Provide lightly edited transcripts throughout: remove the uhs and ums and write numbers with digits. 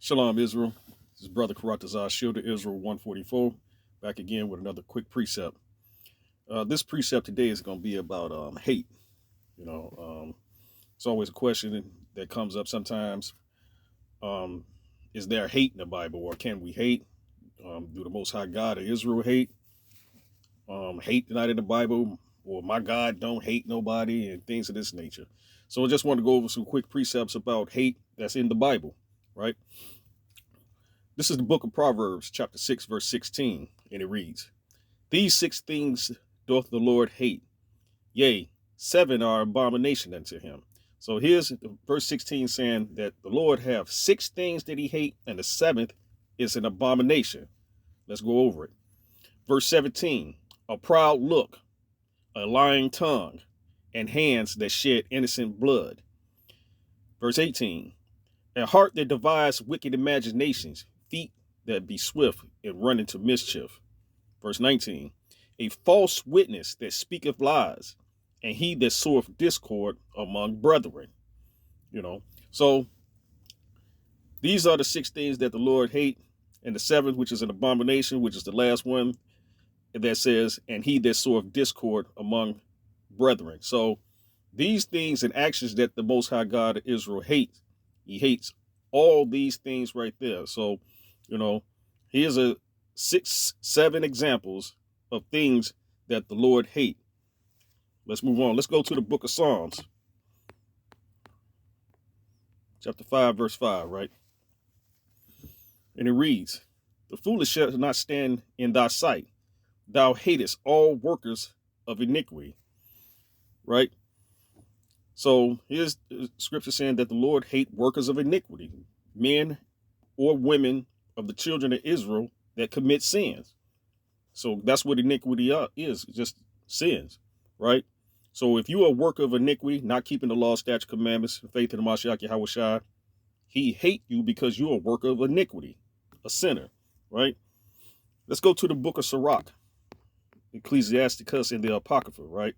Shalom, Israel. This is Brother Karatazar, Shield of Israel 144, back again with another quick precept. This precept today is going to be about hate. It's always a question that comes up sometimes. Is there hate in the Bible, or can we hate? Do the Most High God of Israel hate? Hate not in the Bible, or my God don't hate nobody, and things of this nature. So I just want to go over some quick precepts about hate that's in the Bible, right? This is the book of Proverbs, chapter 6, verse 16, and it reads, "These 6 things doth the Lord hate, yea, 7 are abomination unto him." So here's verse 16 saying that the Lord have 6 things that he hate, and the 7th is an abomination. Let's go over it. Verse 17, a proud look, a lying tongue, and hands that shed innocent blood. Verse 18, a heart that devises wicked imaginations, feet that be swift and run into mischief. Verse 19, a false witness that speaketh lies, and he that soweth discord among brethren. So these are the 6 things that the Lord hate, and the 7th, which is an abomination, which is the last one, that says, and he that soweth discord among brethren. So these things and actions that the Most High God of Israel hates, he hates all these things right there. So, here's 7 examples of things that the Lord hate. Let's move on. Let's go to the book of Psalms, chapter 5, verse 5, right? And it reads, the foolish shall not stand in thy sight. Thou hatest all workers of iniquity, right? So here's scripture saying that the Lord hate workers of iniquity, men or women of the children of Israel that commit sins. So that's what iniquity is, just sins, right? So if you are a worker of iniquity, not keeping the law, statutes, commandments, faith in the Mashiach Yahushua, he hate you because you're a worker of iniquity, a sinner, right? Let's go to the book of Sirach, Ecclesiasticus, and the Apocrypha, right?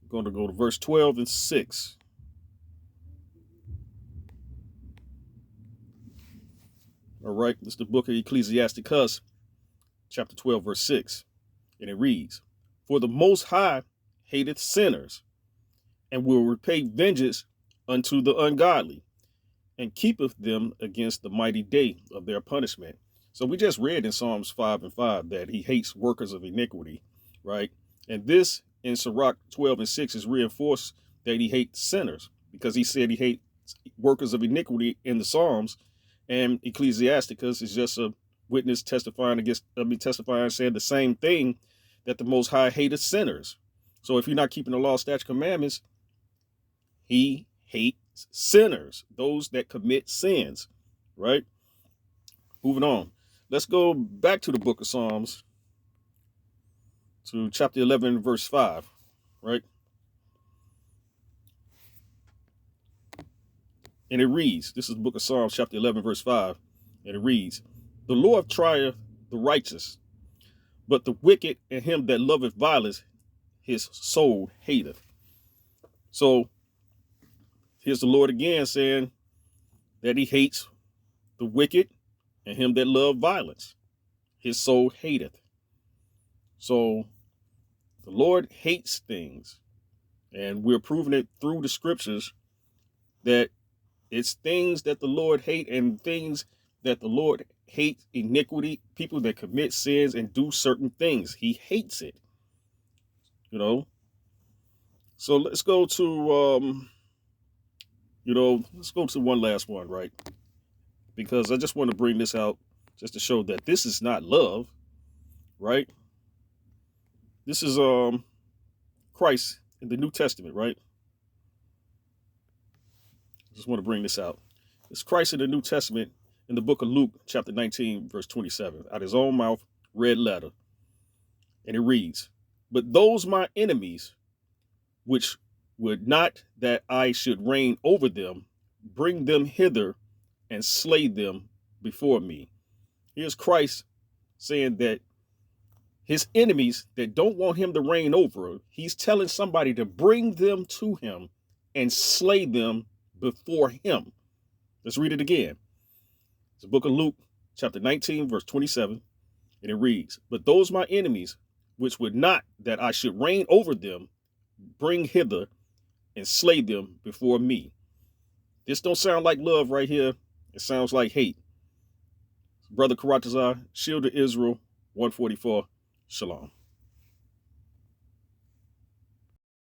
We're going to go to verse 12 and 6. All right, this is the book of Ecclesiasticus, chapter 12, verse 6. And it reads, for the Most High hateth sinners, and will repay vengeance unto the ungodly, and keepeth them against the mighty day of their punishment. So we just read in Psalms 5 and 5 that he hates workers of iniquity, right? And this in Sirach 12 and 6 is reinforced that he hates sinners, because he said he hates workers of iniquity in the Psalms, and Ecclesiasticus is just a witness testifying saying the same thing, that the Most High hated sinners. So if you're not keeping the law, statutes, commandments, he hates sinners, those that commit sins, right? Moving on. Let's go back to the book of Psalms, to chapter 11, verse 5, right? And it reads, this is the book of Psalms, chapter 11, verse 5, and it reads, the Lord trieth the righteous, but the wicked and him that loveth violence, his soul hateth. So here's the Lord again saying that he hates the wicked and him that love violence, his soul hateth. So the Lord hates things, and we're proving it through the scriptures that it's things that the Lord hate, and things that the Lord hates, iniquity, people that commit sins and do certain things. He hates it, So let's go to, let's go to one last one, right? Because I just want to bring this out just to show that this is not love, right? This is Christ in the New Testament, right? Just want to bring this out. It's Christ in the New Testament in the book of Luke, chapter 19, verse 27, out of his own mouth, red letter. And it reads, but those my enemies, which would not that I should reign over them, bring them hither and slay them before me. Here's Christ saying that his enemies that don't want him to reign over, he's telling somebody to bring them to him and slay them before him. Let's read it again. It's the book of Luke, chapter 19, verse 27. And it reads, "But those my enemies, which would not that I should reign over them, bring hither and slay them before me." This don't sound like love right here. It sounds like hate. Brother Karatazar, Shield of Israel, 144. Shalom.